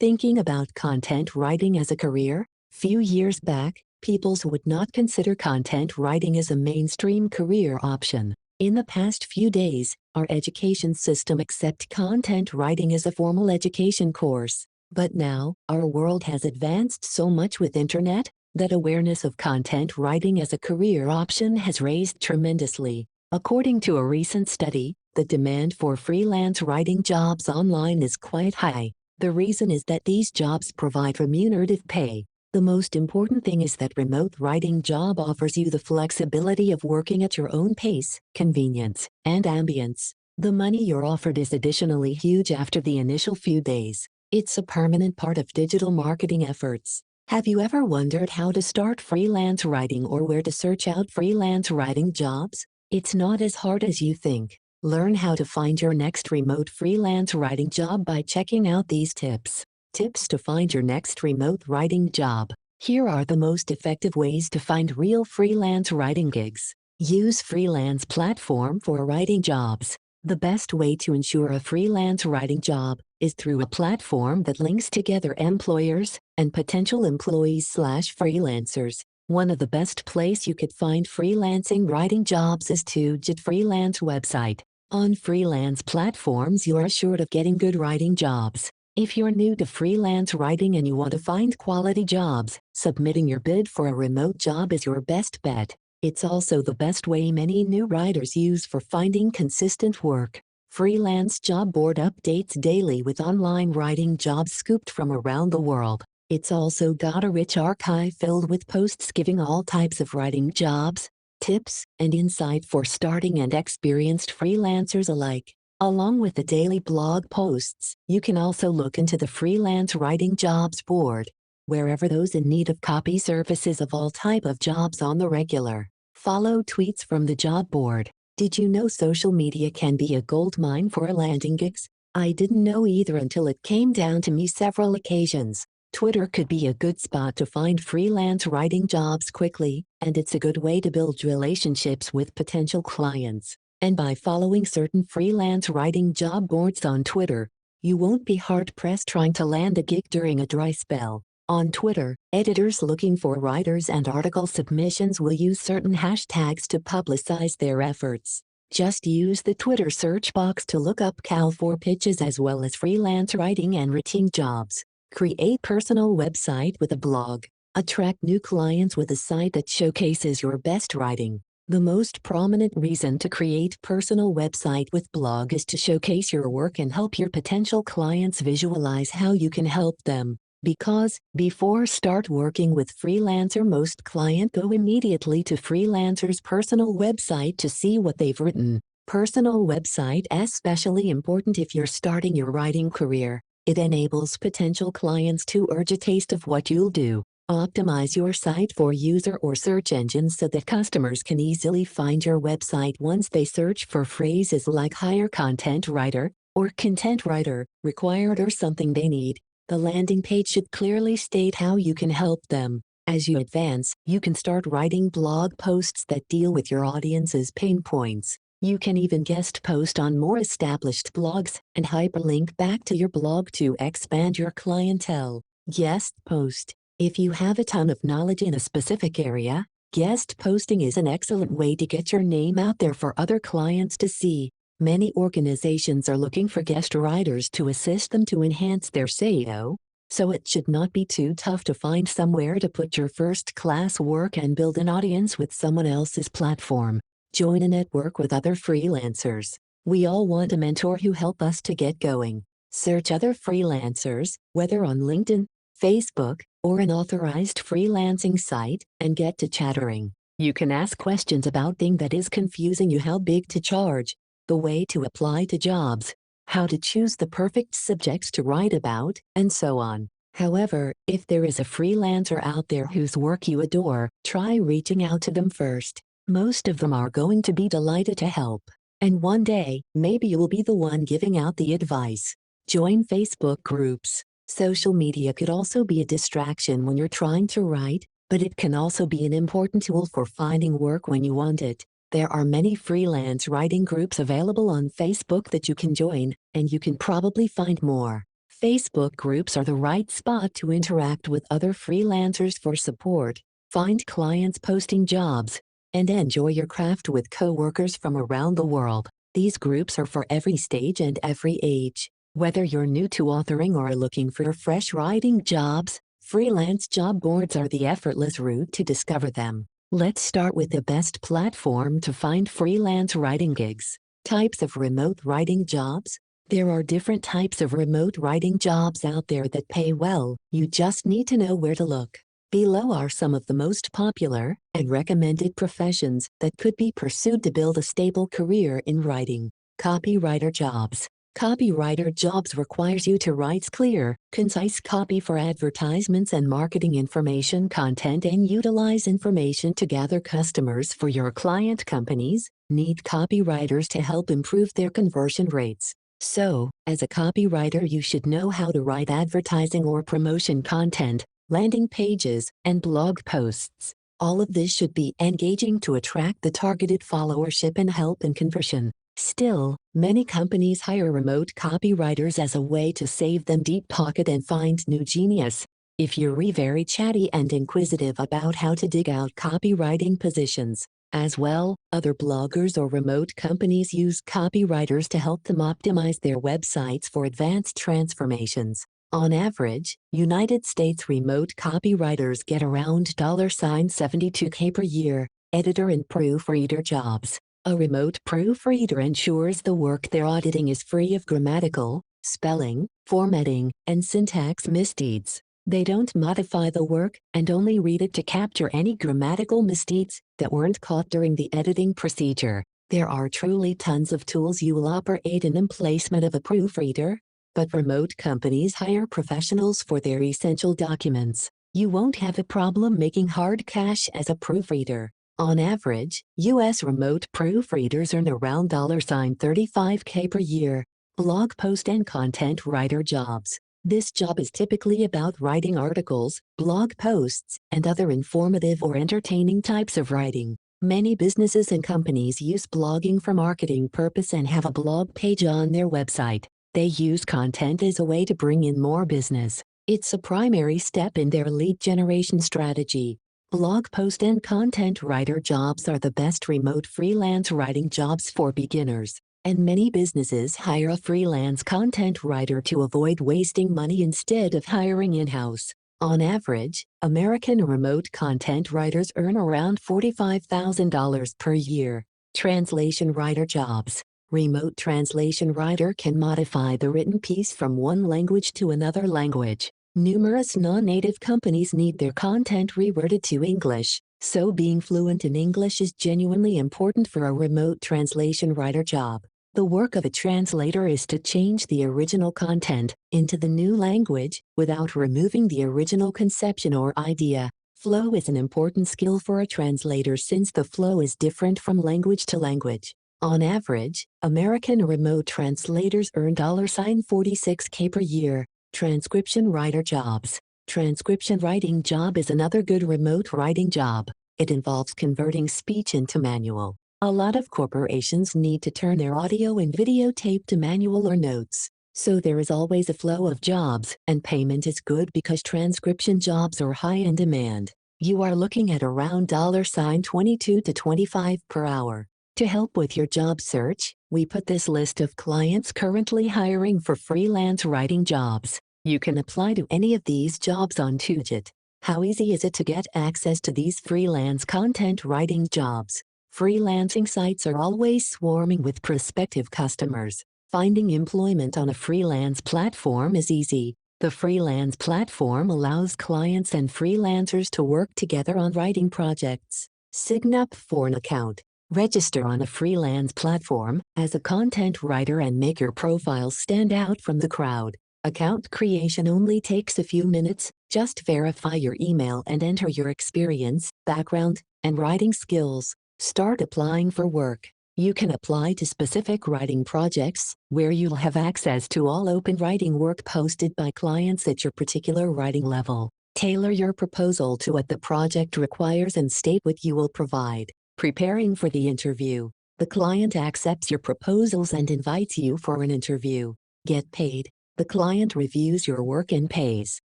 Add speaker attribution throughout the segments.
Speaker 1: Thinking about content writing as a career? Few years back, people would not consider content writing as a mainstream career option. In the past few days, our education system accepts content writing as a formal education course. But now, our world has advanced so much with internet that awareness of content writing as a career option has raised tremendously. According to a recent study, the demand for freelance writing jobs online is quite high. The reason is that these jobs provide remunerative pay. The most important thing is that remote writing job offers you the flexibility of working at your own pace, convenience, and ambience. The money you're offered is additionally huge after the initial few days. It's a permanent part of digital marketing efforts. Have you ever wondered how to start freelance writing or where to search out freelance writing jobs? It's not as hard as you think. Learn how to find your next remote freelance writing job by checking out these tips. Tips to find your next remote writing job. Here are the most effective ways to find real freelance writing gigs. Use freelance platform for writing jobs. The best way to ensure a freelance writing job is through a platform that links together employers and potential employees/freelancers. One of the best place you could find freelancing writing jobs is to JIT Freelance website. On freelance platforms, you are assured of getting good writing jobs. If you're new to freelance writing and you want to find quality jobs, submitting your bid for a remote job is your best bet. It's also the best way many new writers use for finding consistent work. Freelance job board updates daily with online writing jobs scooped from around the world. It's also got a rich archive filled with posts giving all types of writing jobs, tips, and insight for starting and experienced freelancers alike. Along with the daily blog posts, you can also look into the freelance writing jobs board, wherever those in need of copy services of all type of jobs on the regular. Follow tweets from the job board. Did you know social media can be a goldmine for landing gigs? I didn't know either until it came down to me several occasions. Twitter could be a good spot to find freelance writing jobs quickly, and it's a good way to build relationships with potential clients. And by following certain freelance writing job boards on Twitter, you won't be hard-pressed trying to land a gig during a dry spell. On Twitter, editors looking for writers and article submissions will use certain hashtags to publicize their efforts. Just use the Twitter search box to look up Cal for pitches as well as freelance writing and writing jobs. Create personal website with a blog. Attract new clients with a site that showcases your best writing. The most prominent reason to create personal website with blog is to showcase your work and help your potential clients visualize how you can help them. Because, before start working with freelancer, most clients go immediately to freelancer's personal website to see what they've written. Personal website especially important if you're starting your writing career. It enables potential clients to urge a taste of what you'll do. Optimize your site for user or search engines so that customers can easily find your website once they search for phrases like hire content writer or content writer required or something they need. The landing page should clearly state how you can help them. As you advance, you can start writing blog posts that deal with your audience's pain points. You can even guest post on more established blogs and hyperlink back to your blog to expand your clientele. Guest post. If you have a ton of knowledge in a specific area, guest posting is an excellent way to get your name out there for other clients to see. Many organizations are looking for guest writers to assist them to enhance their SEO, so it should not be too tough to find somewhere to put your first-class work and build an audience with someone else's platform. Join a network with other freelancers. We all want a mentor who help us to get going. Search other freelancers, whether on LinkedIn, Facebook, or an authorized freelancing site, and get to chattering. You can ask questions about things that is confusing you: how big to charge, the way to apply to jobs, how to choose the perfect subjects to write about, and so on. However, if there is a freelancer out there whose work you adore, try reaching out to them first. Most of them are going to be delighted to help. And one day, maybe you'll be the one giving out the advice. Join Facebook groups. Social media could also be a distraction when you're trying to write, but it can also be an important tool for finding work when you want it. There are many freelance writing groups available on Facebook that you can join, and you can probably find more. Facebook groups are the right spot to interact with other freelancers for support, find clients posting jobs, and enjoy your craft with coworkers from around the world. These groups are for every stage and every age. Whether you're new to authoring or looking for fresh writing jobs, freelance job boards are the effortless route to discover them. Let's start with the best platform to find freelance writing gigs. Types of remote writing jobs. There are different types of remote writing jobs out there that pay well. You just need to know where to look. Below are some of the most popular and recommended professions that could be pursued to build a stable career in writing. Copywriter jobs. Copywriter jobs requires you to write clear, concise copy for advertisements and marketing information content and utilize information to gather customers for your client companies. Need copywriters to help improve their conversion rates. So, as a copywriter, you should know how to write advertising or promotion content, landing pages, and blog posts. All of this should be engaging to attract the targeted followership and help in conversion. Still, many companies hire remote copywriters as a way to save them deep pocket and find new genius. If you're very chatty and inquisitive about how to dig out copywriting positions, as well, other bloggers or remote companies use copywriters to help them optimize their websites for advanced transformations. On average, United States remote copywriters get around $72K per year. Editor and proofreader jobs. A remote proofreader ensures the work they're auditing is free of grammatical, spelling, formatting, and syntax misdeeds. They don't modify the work and only read it to capture any grammatical misdeeds that weren't caught during the editing procedure. There are truly tons of tools you will operate in emplacement of a proofreader, but remote companies hire professionals for their essential documents. You won't have a problem making hard cash as a proofreader. On average, U.S. remote proofreaders earn around $35K per year. Blog post and content writer jobs. This job is typically about writing articles, blog posts, and other informative or entertaining types of writing. Many businesses and companies use blogging for marketing purpose and have a blog page on their website. They use content as a way to bring in more business. It's a primary step in their lead generation strategy. Blog post and content writer jobs are the best remote freelance writing jobs for beginners, and many businesses hire a freelance content writer to avoid wasting money instead of hiring in-house. On average, American remote content writers earn around $45,000 per year. Translation writer jobs. Remote translation writer can modify the written piece from one language to another language. Numerous non-native companies need their content reworded to English, so being fluent in English is genuinely important for a remote translation writer job. The work of a translator is to change the original content into the new language without removing the original conception or idea. Flow is an important skill for a translator since the flow is different from language to language. On average, American remote translators earn $46K per year. Transcription writer jobs. Transcription writing job is another good remote writing job. It involves converting speech into manual. A lot of corporations need to turn their audio and video tape to manual or notes. So there is always a flow of jobs, and payment is good because transcription jobs are high in demand. You are looking at around $22 to $25 per hour. To help with your job search, we put this list of clients currently hiring for freelance writing jobs. You can apply to any of these jobs on Tujit. How easy is it to get access to these freelance content writing jobs? Freelancing sites are always swarming with prospective customers. Finding employment on a freelance platform is easy. The freelance platform allows clients and freelancers to work together on writing projects. Sign up for an account. Register on a freelance platform as a content writer and make your profile stand out from the crowd. Account creation only takes a few minutes. Just verify your email and enter your experience, background, and writing skills. Start applying for work. You can apply to specific writing projects, where you'll have access to all open writing work posted by clients at your particular writing level. Tailor your proposal to what the project requires and state what you will provide. Preparing for the interview. The client accepts your proposals and invites you for an interview. Get paid. The client reviews your work and pays.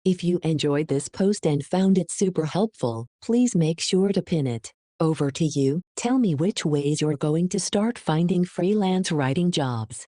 Speaker 1: If you enjoyed this post and found it super helpful, please make sure to pin it. Over to you. Tell me which ways you're going to start finding freelance writing jobs.